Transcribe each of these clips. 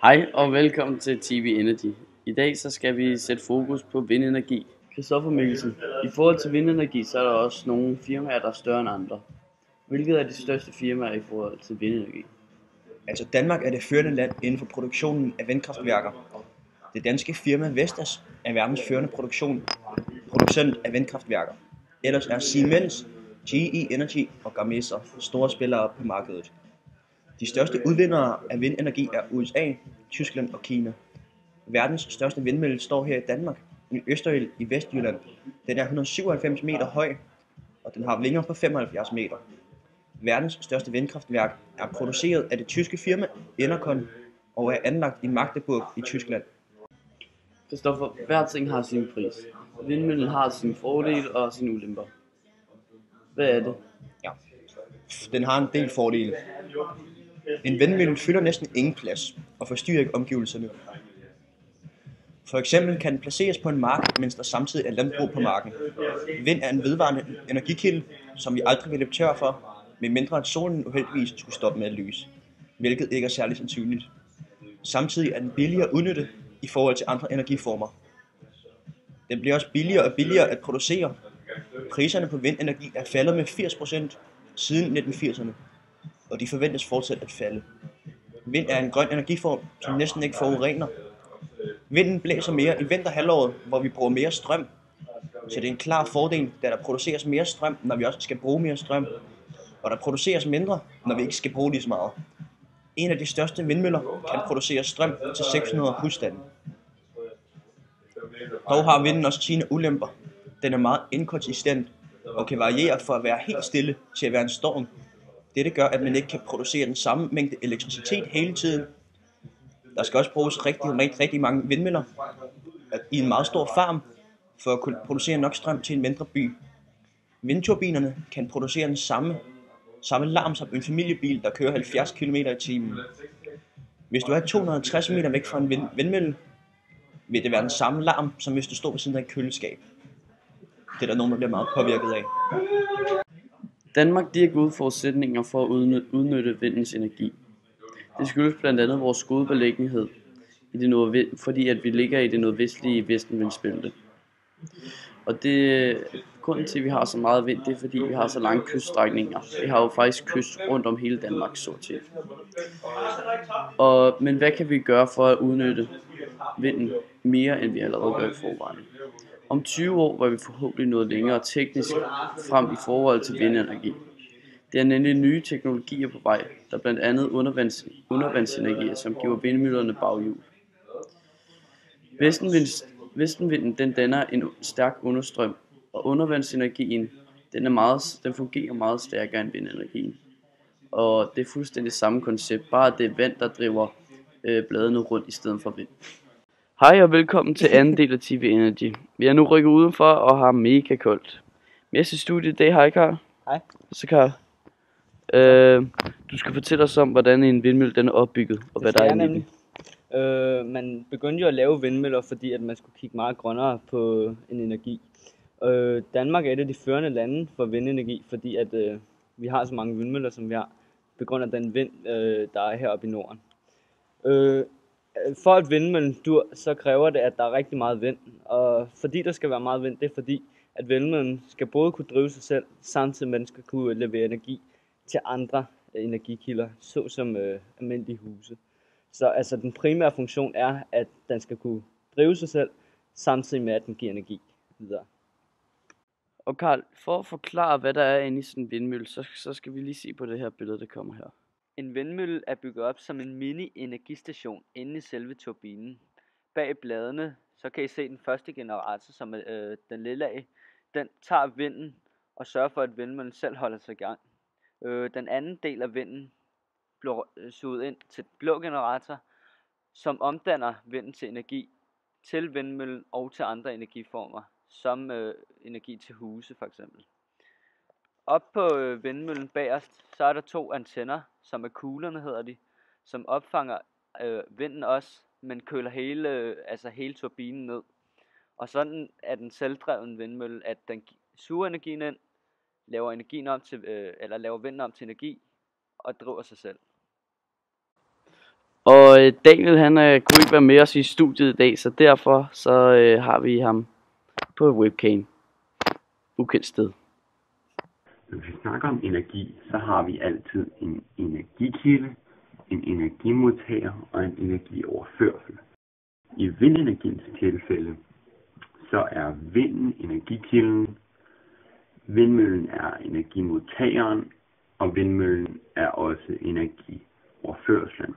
Hej og velkommen til TV Energy. I dag så skal vi sætte fokus på vindenergi. Christoffer Mikkelsen, i forhold til vindenergi, så er der også nogle firmaer, der er større end andre. Hvilket er de største firmaer i forhold til vindenergi? Altså Danmark er det førende land inden for produktionen af vindkraftværker. Det danske firma Vestas er verdens førende producent af vindkraftværker. Ellers er Siemens, GE Energy og Gamesa store spillere på markedet. De største udvindere af vindenergi er USA, Tyskland og Kina. Verdens største vindmølle står her i Danmark, i Østerild i Vestjylland. Den er 197 meter høj, og den har vinger på 75 meter. Verdens største vindkraftværk er produceret af det tyske firma Enercon og er anlagt i Magdeburg i Tyskland. Christoffer, hver ting har sin pris. Vindmøllen har sine fordele og sine ulemper. Hvad er det? Ja, den har en del fordele. En vindmølle fylder næsten ingen plads og forstyrrer ikke omgivelserne. For eksempel kan den placeres på en mark, mens der samtidig er landbrug på marken. Vind er en vedvarende energikilde, som vi aldrig vil løbe tør for, medmindre at solen uheldigvis skulle stoppe med at lyse, hvilket ikke er særlig sandsynligt. Samtidig er den billigere at udnytte i forhold til andre energiformer. Den bliver også billigere og billigere at producere. Priserne på vindenergi er faldet med 80% siden 1980'erne, og de forventes fortsat at falde. Vind er en grøn energiform, som næsten ikke forurener. Vinden blæser mere i vinterhalvåret, hvor vi bruger mere strøm, så det er en klar fordel, da der produceres mere strøm, når vi også skal bruge mere strøm, og der produceres mindre, når vi ikke skal bruge lige så meget. En af de største vindmøller kan producere strøm til 600 husstande. Dog har vinden også sine ulemper. Den er meget inkonsistent og kan variere fra at være helt stille til at være en storm. Dette gør, at man ikke kan producere den samme mængde elektricitet hele tiden. Der skal også bruges rigtig mange vindmøller i en meget stor farm for at kunne producere nok strøm til en mindre by. Vindturbinerne kan producere den samme larm som en familiebil, der kører 70 km i timen. Hvis du er 260 meter væk fra en vindmølle, vil det være den samme larm, som hvis du står ved siden af et køleskab. Det er der nogen, der bliver meget påvirket af. Danmark har gode forudsætninger for at udnytte vindens energi. Det skyldes blandt andet vores gode beliggenhed, fordi at vi ligger i det nordvestlige vestenvindsbælte. Og grunden til, at vi har så meget vind, det er fordi, vi har så lange kyststrækninger. Vi har jo faktisk kyst rundt om hele Danmark, stort set. Men hvad kan vi gøre for at udnytte vinden mere, end vi allerede gør i forvejen? Om 20 år var vi forhåbentlig nået længere teknisk frem i forhold til vindenergi. Det er nemlig nye teknologier på vej, der blandt andet undervandsenergi, som giver vindmøllerne baghjul. Vestenvinden den danner en stærk understrøm, og undervandsenergien den fungerer meget stærkere end vindenergien. Og det er fuldstændig samme koncept, bare det er vand, der driver bladene rundt i stedet for vind. Hej og velkommen til anden del af TV Energy. Vi er nu rykket udenfor og har mega koldt. Med til studiet i dag, hej Karl. Hej. Så Karl, du skal fortælle os om, hvordan en vindmølle den er opbygget, og hvad der er i den. Man begyndte jo at lave vindmøller, fordi at man skulle kigge meget grønnere på en energi. Danmark er et af de førende lande for vindenergi, fordi at vi har så mange vindmøller, som vi har, på grund af den vind, der er heroppe i Norden. For at vindmøllen dur, så kræver det, at der er rigtig meget vind. Og fordi der skal være meget vind, det er fordi, at vindmøllen skal både kunne drive sig selv, samtidig med at den skal kunne levere energi til andre energikilder, såsom almindelige huse. Så altså den primære funktion er, at den skal kunne drive sig selv, samtidig med at den giver energi videre. Og Karl, for at forklare, hvad der er inde i sådan en vindmølle, så skal vi lige se på det her billede, der kommer her. En vindmølle er bygget op som en mini-energistation inde i selve turbinen. Bag bladene, så kan I se den første generator, som er den lille af. Den tager vinden og sørger for, at vindmøllen selv holder sig i gang. Den anden del af vinden bliver suget ind til den blå generator, som omdanner vinden til energi til vindmøllen og til andre energiformer, som energi til huse for eksempel. Op på vindmøllen bagerst, så er der 2 antenner, som er kuglerne hedder de, som opfanger vinden også, men køler hele turbinen ned. Og sådan er den selvdreven vindmølle, at den suger energien ind, laver vinden om til energi og driver sig selv. Og Daniel han kunne ikke være med os i studiet i dag, så derfor så har vi ham på webcam. Ukendt sted. Når vi snakker om energi, så har vi altid en energikilde, en energimodtager og en energioverførsel. I vindenergiens tilfælde, så er vinden energikilden, vindmøllen er energimodtageren, og vindmøllen er også energioverførslen.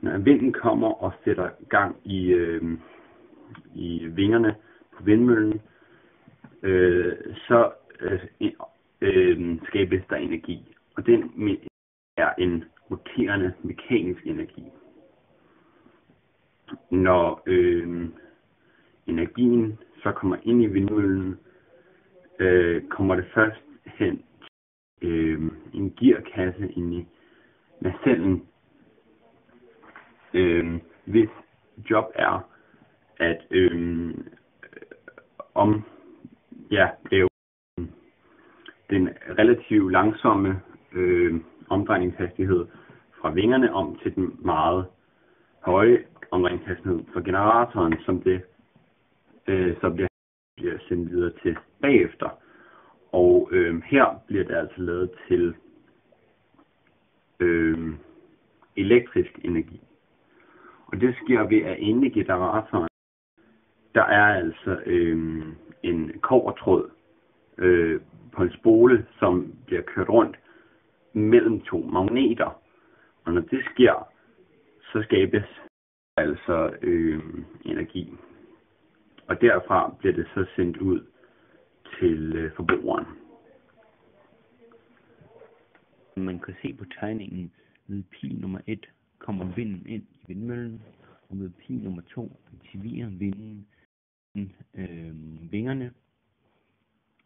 Når vinden kommer og sætter gang i vingerne på vindmøllen, så skabes der energi, og den er en roterende mekanisk energi. Når energien så kommer ind i vindmøllen, kommer det først hen til en gearkasse ind i nacellen, hvis job er at lave den relativt langsomme omdrejningshastighed fra vingerne om til den meget høje omdrejningshastighed for generatoren, som det så bliver sendt videre til bagefter. Og her bliver det altså lavet til elektrisk energi. Og det sker ved, at inde i generatoren, der er altså en kobbertråd på en spole, som bliver kørt rundt mellem to magneter. Og når det sker, så skabes altså energi. Og derfra bliver det så sendt ud til forbrugeren. Man kan se på tegningen, ved pil nummer 1 kommer vinden ind i vindmøllen, og ved pil nummer 2 aktiverer vinden vingerne,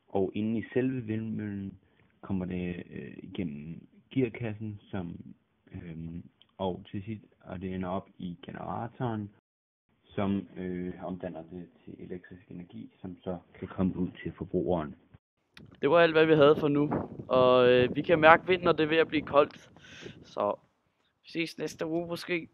og inde i selve vindmøllen kommer det igennem gearkassen, og til sidst og det ender op i generatoren, som omdanner det til elektrisk energi, som så kan komme ud til forbrugeren. Det var alt, hvad vi havde for nu. Og vi kan mærke vinden, når det er ved at blive koldt. Så vi ses næste uge måske.